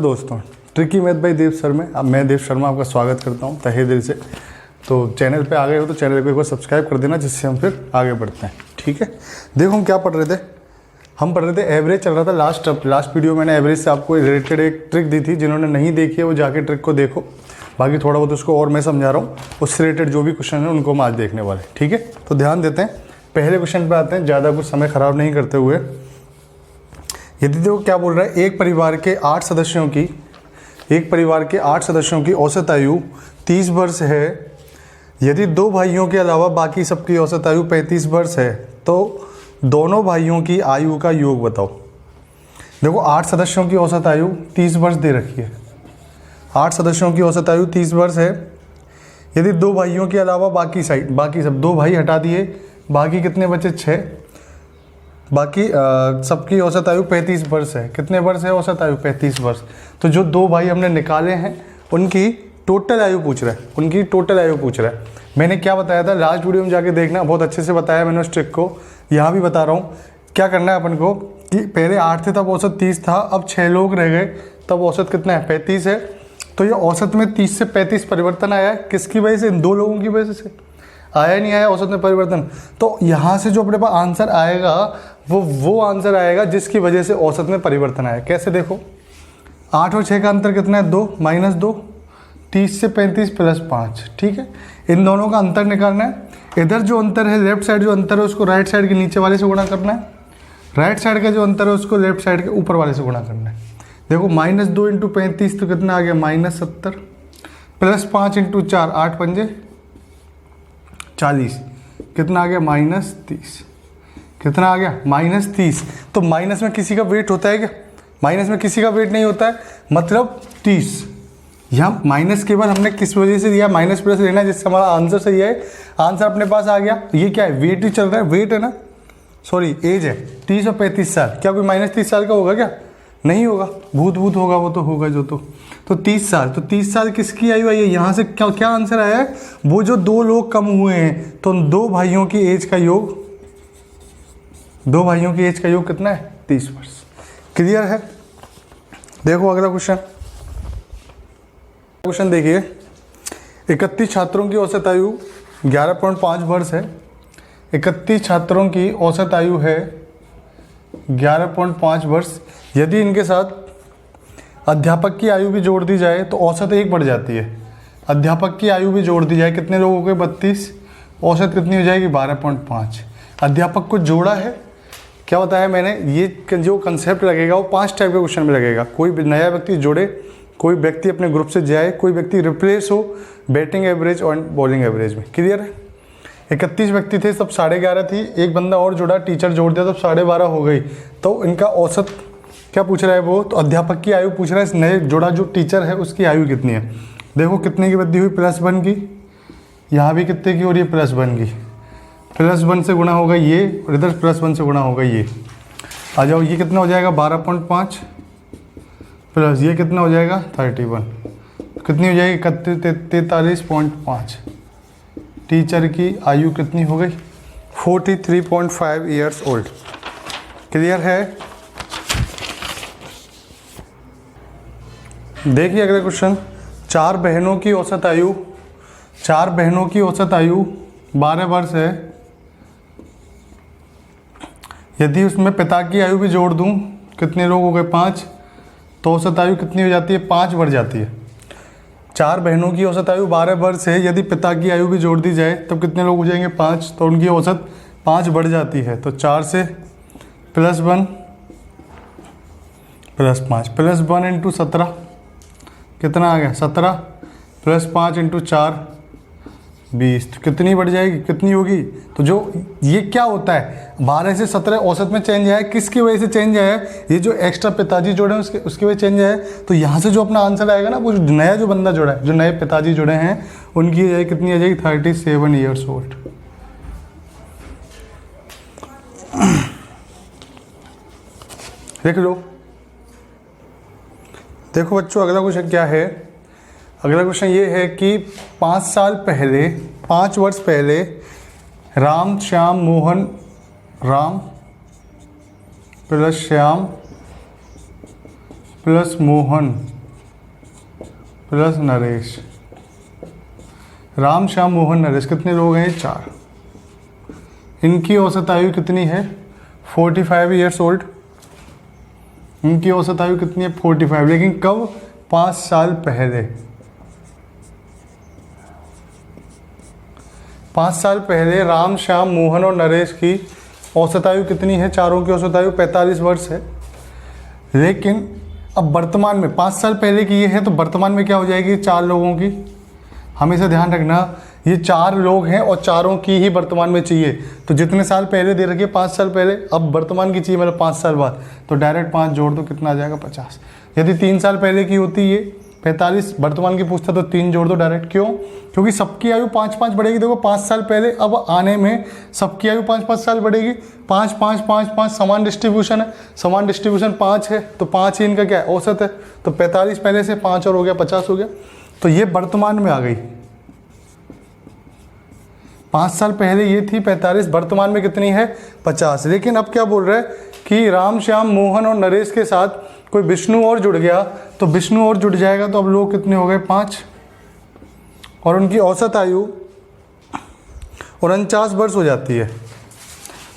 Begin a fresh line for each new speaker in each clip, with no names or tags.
दोस्तों, tricky math by Dev sir में अब मैं देव शर्मा आपका स्वागत करता हूं तहे दिल से। तो चैनल पे आ गए हो तो चैनल को एक बार सब्सक्राइब कर देना, जिससे हम फिर आगे बढ़ते हैं। ठीक है, देखो हम क्या पढ़ रहे थे। हम पढ़ रहे थे एवरेज चल रहा था। लास्ट वीडियो मैंने एवरेज से आपको रिलेटेड एक ट्रिक दी थी। जिन्होंने नहीं देखी है वो जाके ट्रिक को देखो। बाकी थोड़ा बहुत उसको और मैं समझा रहा हूँ, उससे रिलेटेड जो भी क्वेश्चन है उनको हम आज देखने वाले। ठीक है, तो ध्यान देते हैं। पहले क्वेश्चन पे आते हैं, ज़्यादा कुछ समय खराब नहीं करते हुए। यदि देखो क्या बोल रहा है, एक परिवार के 8 सदस्यों की औसत आयु 30 वर्ष है। यदि 2 भाइयों के अलावा बाकी सबकी औसत आयु 35 वर्ष है, तो दोनों भाइयों की आयु का योग बताओ। देखो 8 सदस्यों की औसत आयु 30 वर्ष दे रखी है। 8 सदस्यों की औसत आयु 30 वर्ष है। यदि 2 भाइयों के अलावा बाकी सब 2 भाई हटा दिए, बाकी कितने बचे? 6। बाकी सबकी औसत आयु 35 वर्ष है। कितने वर्ष है औसत आयु? 35 वर्ष। तो जो 2 भाई हमने निकाले हैं उनकी टोटल आयु पूछ रहा है। मैंने क्या बताया था लास्ट वीडियो में, जाके देखना, बहुत अच्छे से बताया मैंने उस ट्रिक को। यहाँ भी बता रहा हूँ। क्या करना है अपन को कि पहले 8 थे तब औसत 30 था, अब 6 लोग रह गए तब औसत कितना है? 35 है। तो ये औसत में 30 से 35 परिवर्तन आया है। किसकी वजह से? इन 2 लोगों की वजह से। आया नहीं आया औसत में परिवर्तन? तो यहाँ से जो अपने पास आंसर आएगा वो आंसर आएगा जिसकी वजह से औसत में परिवर्तन आया। कैसे? देखो 8 और 6 का अंतर कितना है? 2 - 2। 30 से 35 + 5। ठीक है, इन दोनों का अंतर निकालना है। इधर जो अंतर है, लेफ्ट साइड जो अंतर है उसको राइट साइड के नीचे वाले से गुणा करना है। राइट साइड का जो अंतर है उसको लेफ्ट साइड के ऊपर वाले से गुणा करना है। देखो -2 × 35 तो कितना आ गया? -70 + 5 × 4 8 पंजे 40। कितना आ गया? -30। कितना आ गया? -30। तो माइनस में किसी का वेट होता है क्या? माइनस में किसी का वेट नहीं होता है, मतलब 30। यहाँ माइनस केवल हमने किस वजह से दिया? माइनस प्लस लेना है, जिससे हमारा आंसर सही है। आंसर अपने पास आ गया। ये क्या है? वेट ही चल रहा है, वेट है ना, सॉरी एज है। 30 और 35 साल। क्या कोई -30 साल का होगा क्या? नहीं होगा। भूत होगा, वो तो होगा जो तो 30 साल। तो 30 साल किसकी आयु आई है? यहाँ से क्या आंसर आया है? वो जो 2 लोग कम हुए हैं, तो 2 भाइयों की एज का योग, 2 भाइयों की एज का योग कितना है? 30 वर्ष। क्लियर है? देखो अगला क्वेश्चन देखिए। 31 छात्रों की औसत आयु 11.5 वर्ष है। 31 छात्रों की औसत आयु है 11.5 वर्ष। यदि इनके साथ अध्यापक की आयु भी जोड़ दी जाए तो औसत 1 बढ़ जाती है। अध्यापक की आयु भी जोड़ दी जाए, कितने लोगों के? 32। औसत कितनी हो जाएगी? 12.5। अध्यापक को जोड़ा है, क्या बताया मैंने? ये जो कंसेप्ट लगेगा वो 5 टाइप के क्वेश्चन में लगेगा। कोई नया व्यक्ति जोड़े, कोई व्यक्ति अपने ग्रुप से जाए, कोई व्यक्ति रिप्लेस हो बैटिंग एवरेज और बॉलिंग एवरेज में। क्लियर है? 31 व्यक्ति थे, सब 11.5 थी। एक बंदा और जोड़ा, टीचर जोड़ दिया, तब 12.5 हो गई। तो इनका औसत क्या पूछ रहा है वो? तो अध्यापक की आयु पूछ रहा है। इस नए जोड़ा जो टीचर है उसकी आयु कितनी है? देखो कितने की वृद्धि हुई? +1 की। यहाँ भी कितने की हो रही है? +1 की। +1 से गुणा होगा ये, और इधर +1 से गुणा होगा ये। आ जाओ, ये कितना हो जाएगा? 12.5 प्लस ये कितना हो जाएगा? 31। कितनी हो जाएगी? 43.5। टीचर की आयु कितनी हो गई? 43.5 ईयर्स ओल्ड। क्लियर है? देखिए अगला क्वेश्चन। 4 बहनों की औसत आयु 12 वर्ष है। यदि उसमें पिता की आयु भी जोड़ दूं, कितने लोग हो गए? 5। तो औसत आयु कितनी हो जाती है? 5 बढ़ जाती है। 4 बहनों की औसत आयु 12 वर्ष है। यदि पिता की आयु भी जोड़ दी जाए तब कितने लोग हो जाएंगे? 5। तो उनकी औसत 5 बढ़ जाती है। तो 4 से +1 + 5 +1 × 17 कितना आ गया? 17 + 5 × 4 20। तो कितनी बढ़ जाएगी? कितनी होगी? तो जो ये क्या होता है, 12 से 17 औसत में चेंज आया है। किसकी वजह से चेंज आया है? ये जो एक्स्ट्रा पिताजी जोड़े हैं उसकी वजह से चेंज आया है। तो यहाँ से जो अपना आंसर आएगा ना, वो नया जो बंदा जुड़ा है, जो नए पिताजी जुड़े हैं, उनकी एज कितनी आ जाएगी? 37 ईयर्स ओल्ड। देख लो। देखो बच्चों अगला क्वेश्चन क्या है। अगला क्वेश्चन ये है कि 5 वर्ष पहले Ram plus Shyam plus Mohan plus Naresh. Ram Shyam Mohan Naresh कितने लोग हैं? 4। इनकी औसत आयु कितनी है? 45 ईयर्स ओल्ड। इनकी औसत आयु कितनी है? 45। लेकिन कब? 5 साल पहले। 5 साल पहले राम श्याम मोहन और नरेश की औसत आयु कितनी है? चारों की औसत आयु 45 वर्ष है। लेकिन अब वर्तमान में 5 साल पहले की ये है, तो वर्तमान में क्या हो जाएगी? 4 लोगों की। हमेशा ध्यान रखना, ये 4 लोग हैं और चारों की ही वर्तमान में चाहिए। तो जितने साल पहले दे रखिए 5 साल पहले, अब वर्तमान की चाहिए मतलब 5 साल बाद, तो डायरेक्ट 5 जोड़ दो, कितना आ जाएगा? 50। यदि 3 साल पहले की होती ये 45, वर्तमान की पूछता तो 3 जोड़ दो डायरेक्ट। क्यों? क्योंकि सबकी आयु 5-5 बढ़ेगी। देखो 5 साल पहले, अब आने में सबकी आयु 5-5 साल बढ़ेगी। 5-5-5-5 समान डिस्ट्रीब्यूशन है, समान डिस्ट्रीब्यूशन 5 है, तो 5 ही इनका क्या है? औसत है। तो 45 पहले से 5 और हो गया 50 हो गया। तो ये वर्तमान में आ गई। 5 साल पहले ये थी 45, वर्तमान में कितनी है? 50। लेकिन अब क्या बोल रहा है कि राम श्याम मोहन और नरेश के साथ कोई विष्णु और जुड़ गया, तो विष्णु और जुड़ जाएगा, तो अब लोग कितने हो गए? 5। और उनकी औसत आयु 49 वर्ष हो जाती है।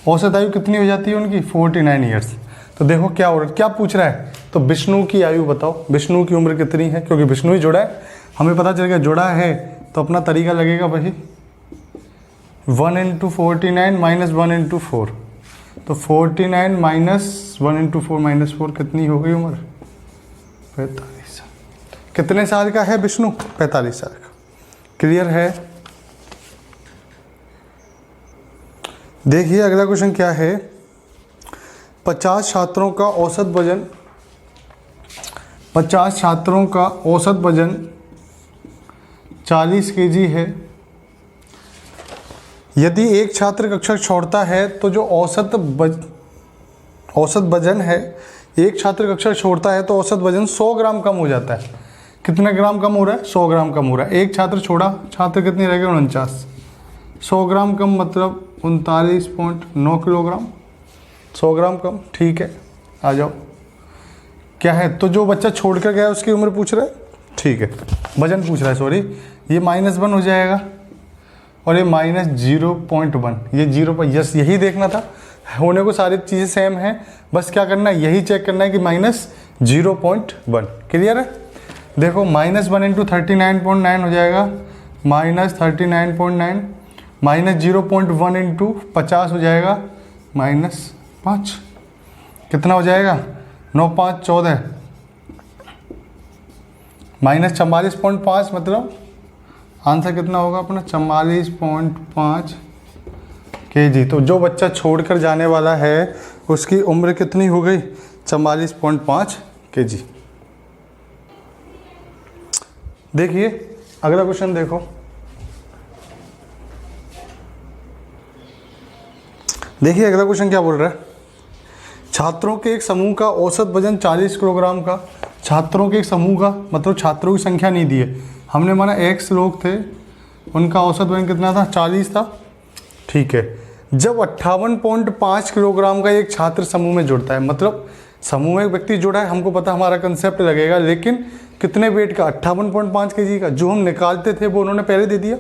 औसत आयु कितनी हो जाती है उनकी? 49 ईयर्स। तो देखो क्या हो रहा है, क्या पूछ रहा है? तो विष्णु की आयु बताओ, विष्णु की उम्र कितनी है? क्योंकि विष्णु ही जुड़ा है, हमें पता चल गया जुड़ा है, तो अपना तरीका लगेगा वही 1 × 49 - 1 × 4। तो 49 - 1 × 4 - 4 कितनी हो गई उम्र? 45। कितने साल का है विष्णु? 45 साल का। क्लियर है? देखिए अगला क्वेश्चन क्या है। 50 छात्रों का औसत वजन 50 छात्रों का औसत वजन 40 kg है। यदि एक छात्र कक्षा छोड़ता है तो जो औसत वजन है, एक छात्र कक्षा छोड़ता है तो औसत वजन 100 ग्राम कम हो जाता है। कितना ग्राम कम हो रहा है? 100 ग्राम कम हो रहा है। एक छात्र छोड़ा, छात्र कितने रह गए? 49। 100 ग्राम कम मतलब 39.9 किलोग्राम। 100 ग्राम कम, ठीक है। आ जाओ, क्या है? तो जो बच्चा छोड़ कर गया उसकी उम्र पूछ रहा है, ठीक है, वजन पूछ रहा है, सॉरी। ये -1 हो जाएगा और ये -0.1, ये 0 पर, यस यही देखना था। होने को सारी चीज़ें सेम हैं, बस क्या करना है, यही चेक करना है कि -0.1। क्लियर है? देखो -1 × 39.9 हो जाएगा -39.9, -0.1 × 50 हो जाएगा -5। कितना हो जाएगा? 9 × 5 = 14, -44.5 मतलब आंसर कितना होगा अपना? 44.5 kg। तो जो बच्चा छोड़कर जाने वाला है उसकी उम्र कितनी हो गई? 44.5 kg। देखिए अगला क्वेश्चन देखो। देखिए अगला क्वेश्चन क्या बोल रहा है। छात्रों के एक समूह का औसत वजन 40 किलोग्राम का। छात्रों के एक समूह का मतलब छात्रों की संख्या नहीं दी है, हमने माना x लोग थे, उनका औसत वजन कितना था? 40 था, ठीक है। जब 58.5 किलोग्राम का एक छात्र समूह में जुड़ता है, मतलब समूह में एक व्यक्ति जुड़ा है, हमको पता हमारा कंसेप्ट लगेगा, लेकिन कितने वेट का? 58.5 kg का। जो हम निकालते थे वो उन्होंने पहले दे दिया।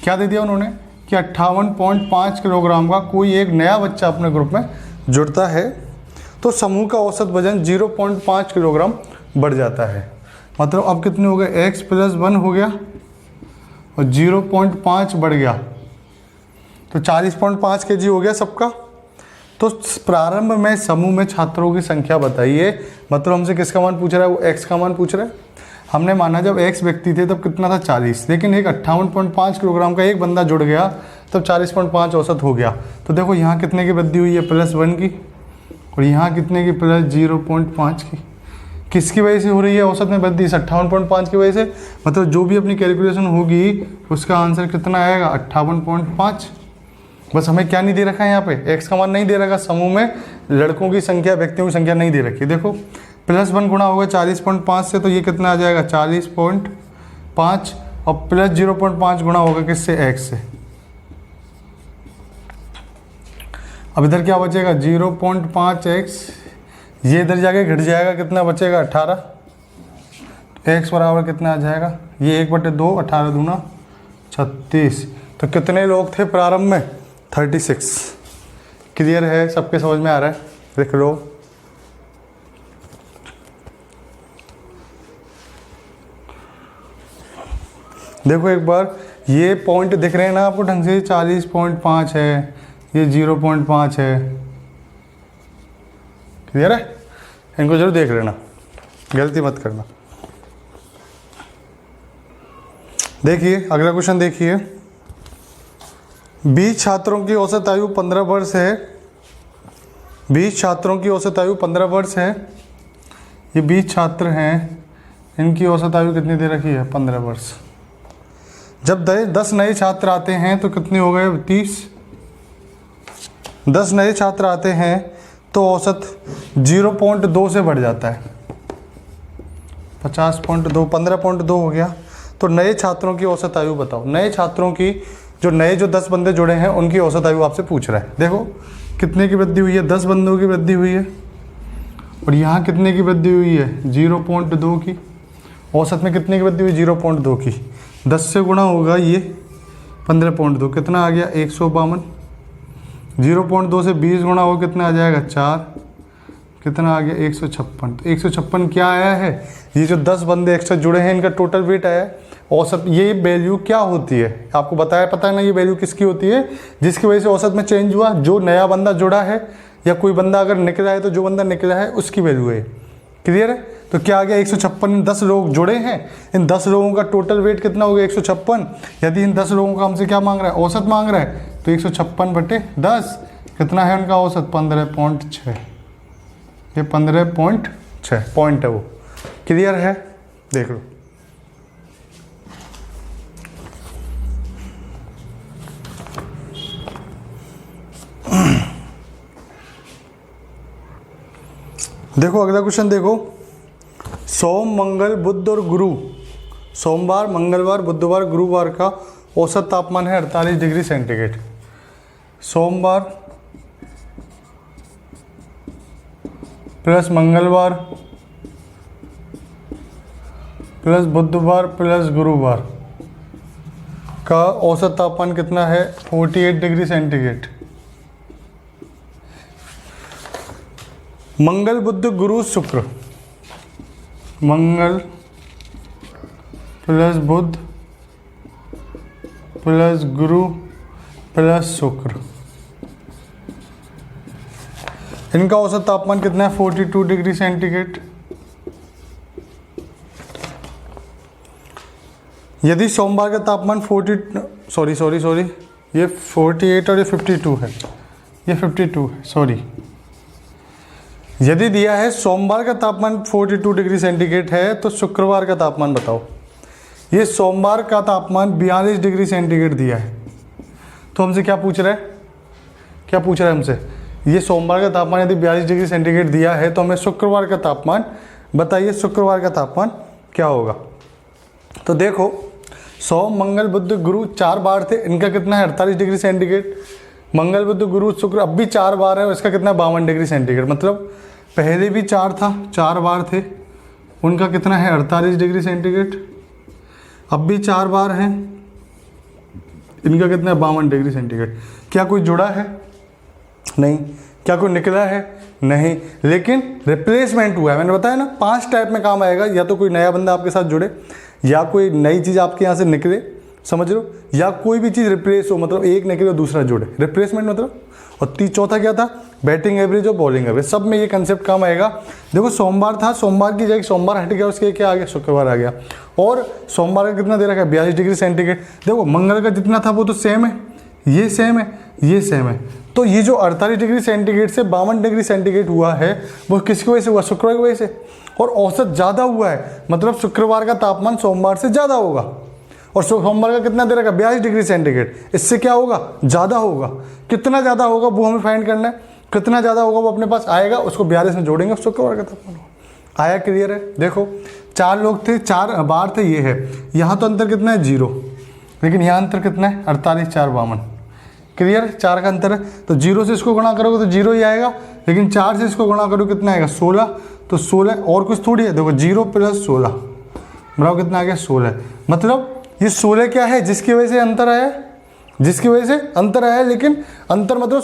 क्या दे दिया उन्होंने? कि 58.5 किलोग्राम का कोई एक नया बच्चा अपने ग्रुप में जुड़ता है तो समूह का औसत वजन 0.5 किलोग्राम बढ़ जाता है। मतलब अब कितने हो गए? x + 1 हो गया और 0.5 बढ़ गया, तो 40.5 kg हो गया सबका। तो प्रारंभ में समूह में छात्रों की संख्या बताइए। मतलब हमसे किसका मान पूछ रहा है? वो x का मान पूछ रहा है। हमने माना जब x व्यक्ति थे तब कितना था? 40, लेकिन एक 58.5 किलोग्राम का एक बंदा जुड़ गया तब 40.5 औसत हो गया। तो देखो यहाँ कितने की वृद्धि हुई है? +1 की, और यहाँ कितने की? +0.5 की। किसकी वजह से हो रही है औसत में वृद्धि? 58.5 की वजह से। मतलब जो भी अपनी कैलकुलेशन होगी उसका आंसर कितना आएगा? 58.5। बस हमें क्या नहीं दे रखा है यहाँ पे? x का मान नहीं दे रखा। समूह में लड़कों की संख्या, व्यक्तियों की संख्या नहीं दे रखी। देखो +1 गुणा होगा 40.5 से, तो ये कितना आ जाएगा? 40.5, और +0.5 गुणा होगा किससे? x से। अब इधर क्या बचेगा? 0.5x, ये इधर जाके घट जाएगा, कितना बचेगा? 18। x बराबर कितना आ जाएगा, ये 1/2, 18 दूना 36। तो कितने लोग थे प्रारंभ में, 36। क्लियर है, सबके समझ में आ रहा है, लिख लो। देखो एक बार, ये पॉइंट दिख रहे हैं ना आपको ढंग से, 40.5 है, ये 0.5 है। क्लियर है, इनको जरूर देख लेना, गलती मत करना। देखिए अगला क्वेश्चन देखिए, 20 छात्रों की औसत आयु 15 वर्ष है। 20 छात्रों की औसत आयु 15 वर्ष है। ये 20 छात्र हैं, इनकी औसत आयु कितनी दे रखी है, 15 वर्ष। जब 10 नए छात्र आते हैं तो कितने हो गए, 30। 10 नए छात्र आते हैं तो औसत 0.2 से बढ़ जाता है, 50.2, 15.2 हो गया। तो नए छात्रों की औसत आयु बताओ। नए छात्रों की, जो 10 बंदे जुड़े हैं उनकी औसत आयु आपसे पूछ रहा है। देखो कितने की वृद्धि हुई है, 10 बंदों की वृद्धि हुई है, और यहाँ कितने की वृद्धि हुई है, 0.2 की। औसत में कितने की वृद्धि हुई, 0.2 की। 10 से गुणा होगा ये 15.2, कितना आ गया, 152। 0.2 से 20 गुणा हो कितना आ जाएगा, 4, कितना आ गया, 156। तो 156 क्या आया है, ये जो 10 बंदे एक्स्ट्रा जुड़े हैं इनका टोटल वेट आया है। औसत ये वैल्यू क्या होती है, आपको पता है ना, ये वैल्यू किसकी होती है, जिसकी वजह से औसत में चेंज हुआ। जो नया बंदा जुड़ा है या कोई बंदा अगर निकला है तो जो बंदा निकला है उसकी वैल्यू है। क्लियर है, तो क्या आ गया, 156। 10 लोग जुड़े हैं, इन 10 लोगों का टोटल वेट कितना हो गया, 156। यदि इन 10 लोगों का हमसे क्या मांग रहा है, औसत मांग रहा है, तो 156/10 कितना है उनका औसत, 15.6। ये 15.6 पॉइंट है वो। क्लियर है, देख लो। देखो अगला क्वेश्चन देखो, सोम, मंगल, बुध और गुरु, सोमवार, मंगलवार, बुधवार, गुरुवार का औसत तापमान है 48 डिग्री सेंटीग्रेड। सोमवार प्लस मंगलवार प्लस बुधवार प्लस गुरुवार का औसत तापमान कितना है, 48 डिग्री सेंटीग्रेड। मंगल, बुध, गुरु, शुक्र, मंगल प्लस बुध प्लस गुरु प्लस शुक्र, इनका औसत तापमान कितना है, 42 डिग्री सेंटीग्रेड। यदि सोमवार का तापमान सॉरी ये 48 और ये 52 है, ये 52 है, सॉरी। यदि दिया है सोमवार का तापमान 42 डिग्री सेंटीग्रेड है तो शुक्रवार का तापमान बताओ। ये सोमवार का तापमान 42 डिग्री सेंटीग्रेड दिया है, तो हमसे क्या पूछ रहा है, हमसे ये सोमवार का तापमान यदि 42 डिग्री सेंटीग्रेड दिया है तो हमें शुक्रवार का तापमान बताइए, शुक्रवार का तापमान क्या होगा। तो देखो सोम, मंगल, बुध, गुरु 4 बार थे, इनका कितना है, 48 डिग्री सेंटीग्रेड। मंगल, बुध, गुरु, शुक्र अब भी 4 बार है, इसका कितना, 52 डिग्री सेंटीग्रेड। मतलब पहले भी 4 था, 4 बार थे, उनका कितना है, 48 डिग्री सेंटीग्रेड। अब भी 4 बार हैं, इनका कितना है, 52 डिग्री सेंटीग्रेड। क्या कोई जुड़ा है, नहीं। क्या कोई निकला है, नहीं। लेकिन रिप्लेसमेंट हुआ है, मैंने बताया ना 5 टाइप में काम आएगा, या तो कोई नया बंदा आपके साथ जुड़े, या कोई नई चीज़ आपके यहाँ से निकले, समझ लो, या कोई भी चीज़ रिप्लेस हो, मतलब एक निकले और दूसरा जुड़े, रिप्लेसमेंट मतलब। और चौथा क्या था, बैटिंग एवरेज और बॉलिंग एवरेज, सब में ये कंसेप्ट काम आएगा। देखो सोमवार था, सोमवार की जगह सोमवार हट गया, उसके क्या आ गया, शुक्रवार आ गया। और सोमवार का कितना दे रखा है, 42 डिग्री सेंटीग्रेड। देखो मंगल का जितना था वो तो सेम है, ये सेम है, ये सेम है। तो ये जो 48 डिग्री सेंटीग्रेड से 52 डिग्री सेंटीग्रेड हुआ है वो किसकी वजह से हुआ, शुक्रवार की वजह से। और औसत ज़्यादा हुआ है, मतलब शुक्रवार का तापमान सोमवार से ज़्यादा होगा। और सोमवार का कितना दे रखा है, 42 डिग्री सेंटीग्रेड, इससे क्या होगा, ज़्यादा होगा। कितना ज़्यादा होगा वो हमें फाइंड करना है, कितना ज़्यादा होगा वो अपने पास आएगा, उसको 42 में जोड़ेंगे, शुक्रवार का तापमान होगा। आया, क्लियर है। देखो 4 लोग थे, 4 बार थे, ये है। यहाँ तो अंतर कितना है, 0, लेकिन यहाँ अंतर कितना है, 48, 4, 52। क्लियर, 4 का अंतर है, तो 0 से इसको गुणा करोगे तो 0 ही आएगा, लेकिन 4 से इसको गुणा करोगे कितना आएगा, 16। तो 16 और कुछ थोड़ी है, देखो 0 + 16 बराबर कितना आ गया 16। मतलब ये 16 क्या है जिसकी वजह से अंतर आया है, जिसकी वजह से अंतर आया है, लेकिन अंतर मतलब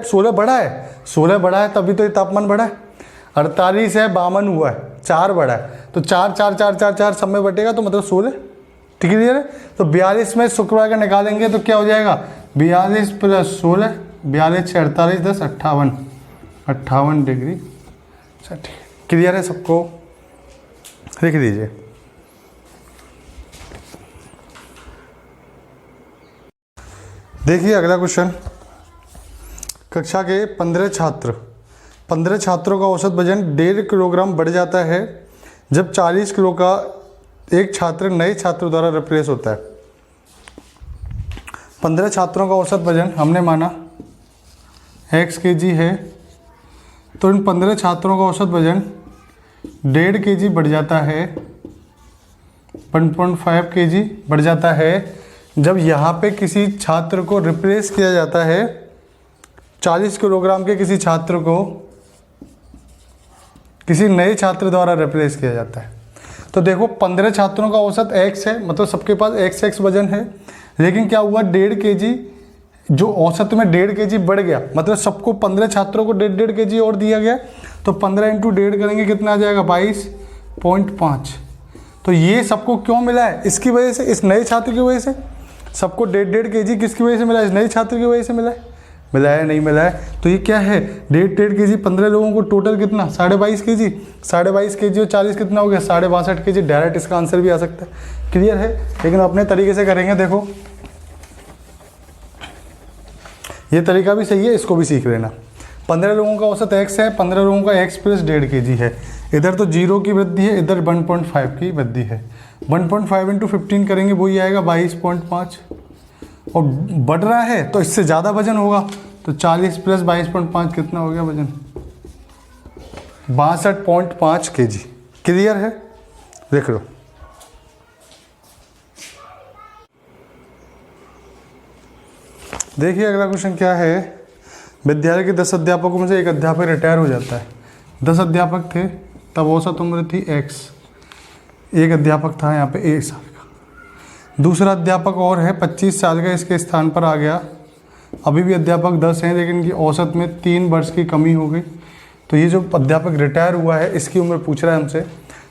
16 बढ़ा है, 16 बढ़ा है तभी तो ये तापमान बढ़ा है। 48 है 52 हुआ है, 4 बढ़ा है, तो 4 4 4 4 4 सब में बटेगा तो मतलब 16। ठीक है। तो 42 में शुक्रवार का निकालेंगे तो क्या हो जाएगा 42 + 16, 42 6 48 10 58 डिग्री। अच्छा ठीक है, क्लियर है सबको, लिख दीजिए। देखिए अगला क्वेश्चन, कक्षा के 15 छात्रों का औसत वजन 1.5 किलोग्राम बढ़ जाता है जब 40 किलो का एक छात्र नए छात्र द्वारा रिप्लेस होता है। 15 छात्रों का औसत वजन हमने माना x kg है, तो इन 15 छात्रों का औसत वजन 1.5 kg बढ़ जाता है, 1.5 kg बढ़ जाता है जब यहाँ पे किसी छात्र को रिप्लेस किया जाता है, 40 किलोग्राम के किसी छात्र को किसी नए छात्र द्वारा रिप्लेस किया जाता है। तो देखो 15 छात्रों का औसत x है, मतलब सबके पास x वजन है, लेकिन क्या हुआ 1.5 kg जो औसत में 1.5 kg बढ़ गया, मतलब सबको 15 छात्रों को 1.5 kg और दिया गया, तो 15 × 1.5 करेंगे कितना आ जाएगा 22.5। तो ये सबको क्यों मिला है, इसकी वजह से, इस नए छात्र की वजह से। सबको 1.5 kg किसकी वजह से मिला है, इस नए छात्र की वजह से मिला है। मिला है नहीं मिला है, तो ये क्या है 1.5 kg 15 लोगों को टोटल कितना 22.5 kg, 22.5 kg और 40 कितना हो गया 62.5 kg। डायरेक्ट इसका आंसर भी आ सकता है। क्लियर है, लेकिन अपने तरीके से करेंगे। देखो ये तरीका भी सही है, इसको भी सीख लेना। 15 लोगों का औसत x है, 15 लोगों का x + 1.5 kg है, इधर तो 0 की वृद्धि है, इधर 1.5 की वृद्धि है। 1.5 × 15 करेंगे वही आएगा 22.5, और बढ़ रहा है तो इससे ज़्यादा वजन होगा, तो 40 + 22.5 कितना हो गया वजन 62.5 kg। क्लियर है, देख लो। देखिए अगला क्वेश्चन क्या है, विद्यालय के 10 अध्यापकों में से एक अध्यापक रिटायर हो जाता है। 10 अध्यापक थे, तब औसत उम्र थी x, एक अध्यापक था यहाँ पे 1 साल का, दूसरा अध्यापक और है 25 साल का, इसके स्थान पर आ गया। अभी भी अध्यापक 10 हैं, लेकिन इनकी औसत में 3 वर्ष की कमी हो गई। तो ये जो अध्यापक रिटायर हुआ है इसकी उम्र पूछ रहा है हमसे।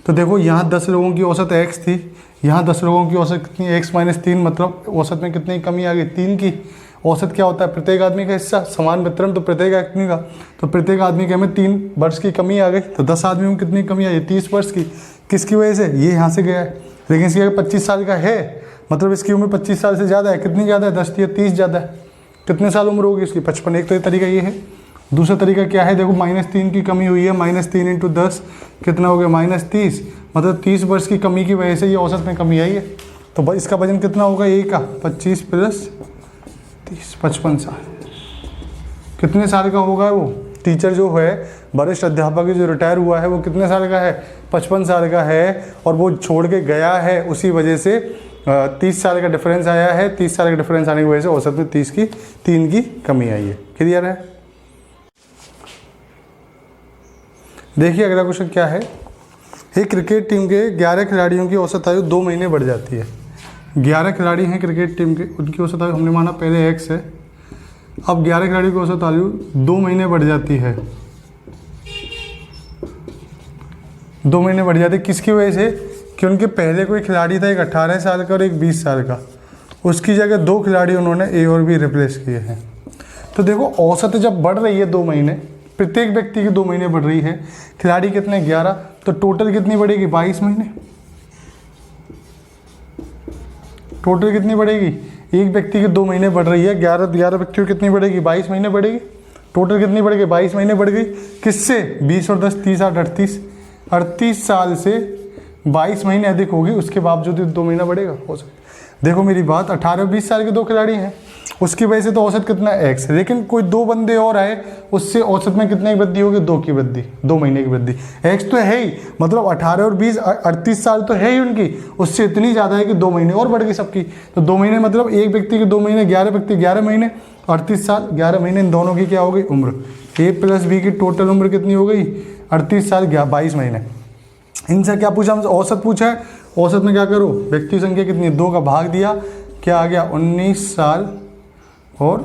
तो देखो यहाँ 10 लोगों की औसत x थी, यहाँ 10 लोगों की औसत कितनी x - 3, मतलब औसत में कितनी कमी आ गई 3 की। औसत क्या होता है प्रत्येक आदमी का हिस्सा, समान वितरण, तो प्रत्येक आदमी का, तो प्रत्येक आदमी के में 3 वर्ष की कमी आ गई। तो 10 आदमियों में कितनी कमी आई 30 वर्ष की। किसकी वजह से, ये यहाँ से गया है, लेकिन इसकी अगर 25 साल का है, मतलब इसकी उम्र 25 साल से ज़्यादा है। कितनी ज़्यादा है 10 या 30 ज़्यादा है, कितने साल उम्र होगी इसकी 55। एक तो ये तरीका ये है। दूसरा तरीका क्या है, देखो -3 की कमी हुई है, -3 × 10 कितना हो गया -30, मतलब 30 वर्ष की कमी की वजह से ये औसत में कमी आई है। तो इसका वजन कितना होगा ये का 25 + 30 55 साल। कितने साल का होगा वो टीचर जो है, वरिष्ठ अध्यापक जो रिटायर हुआ है वो कितने साल का है 55 साल का है, और वो छोड़ के गया है, उसी वजह से 30 साल का डिफरेंस आया है। 30 साल का डिफरेंस आने की वजह से औसत में 3 की कमी आई है। क्लियर है। देखिए अगला क्वेश्चन क्या है, एक क्रिकेट टीम के 11 खिलाड़ियों की औसत आयु 2 महीने बढ़ जाती है। 11 खिलाड़ी हैं क्रिकेट टीम के, उनकी औसत आयु हमने माना पहले x है, अब 11 खिलाड़ियों की औसत आयु 2 महीने बढ़ जाती है। 2 महीने बढ़ जाती है किसकी वजह से, कि उनके पहले कोई खिलाड़ी था, एक 18 साल का और एक 20 साल का, उसकी जगह 2 खिलाड़ी उन्होंने ए और बी रिप्लेस किए हैं। तो देखो औसत जब बढ़ रही है 2 महीने, प्रत्येक व्यक्ति की 2 महीने बढ़ रही है, खिलाड़ी कितने 11, तो टोटल कितनी बढ़ेगी 22 महीने। टोटल कितनी बढ़ेगी, एक व्यक्ति की 2 महीने बढ़ रही है, 11 व्यक्तियों की कितनी बढ़ेगी 22 महीने बढ़ेगी। टोटल कितनी बढ़ गई 22 महीने बढ़ गई, किससे 20 और 10 30 8 38 साल से 22 महीने अधिक होगी, उसके बावजूद 2 महीना बढ़ेगा। हो सकता देखो मेरी बात, 18 और 20 साल के 2 खिलाड़ी हैं, उसकी वजह से तो औसत कितना x, लेकिन कोई 2 बंदे और आए, उससे औसत में कितने की वृद्धि होगी 2 की वृद्धि, 2 महीने की वृद्धि। x तो है ही, मतलब 18 और 20 38 साल तो है ही उनकी, उससे इतनी ज़्यादा है कि 2 महीने और बढ़ गई सबकी। तो 2 महीने मतलब एक व्यक्ति के 2 महीने, 11 व्यक्ति 11 महीने, 38 साल 11 महीने, इन दोनों की क्या हो गई उम्र। a + b की टोटल उम्र कितनी हो गई 38 साल 22 महीने। इनसे क्या पूछा हमसे, औसत पूछा है, औसत में क्या करो, व्यक्ति संख्या कितनी, 2 का भाग दिया, क्या आ गया 19 साल और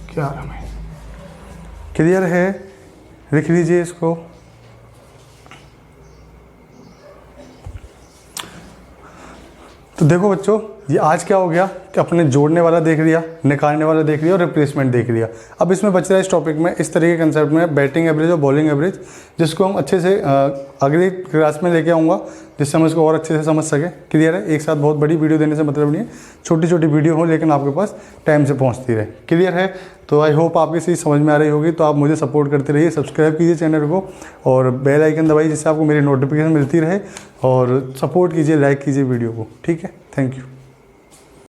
11 महीने। क्लियर है, लिख लीजिए इसको। तो देखो बच्चों, ये आज क्या हो गया कि अपने जोड़ने वाला देख लिया, निकालने वाला देख लिया और रिप्लेसमेंट देख लिया। अब इसमें बच रहा है इस टॉपिक में इस तरह के कंसेप्ट में बैटिंग एवरेज और बॉलिंग एवरेज, जिसको हम अच्छे से अगली क्लास में लेके आऊँगा, जिससे हम इसको और अच्छे से समझ सकें। क्लियर है, एक साथ बहुत बड़ी वीडियो देने से मतलब नहीं है, छोटी छोटी वीडियो हो लेकिन आपके पास टाइम से पहुँचती रहे। क्लियर है, तो आई होप आपकी चीज़ समझ में आ रही होगी। तो आप मुझे सपोर्ट करते रहिए, सब्सक्राइब कीजिए चैनल को और बेल आइकन दबाइए, जिससे आपको मेरी नोटिफिकेशन मिलती रहे, और सपोर्ट कीजिए, लाइक कीजिए वीडियो को। ठीक है, थैंक यू।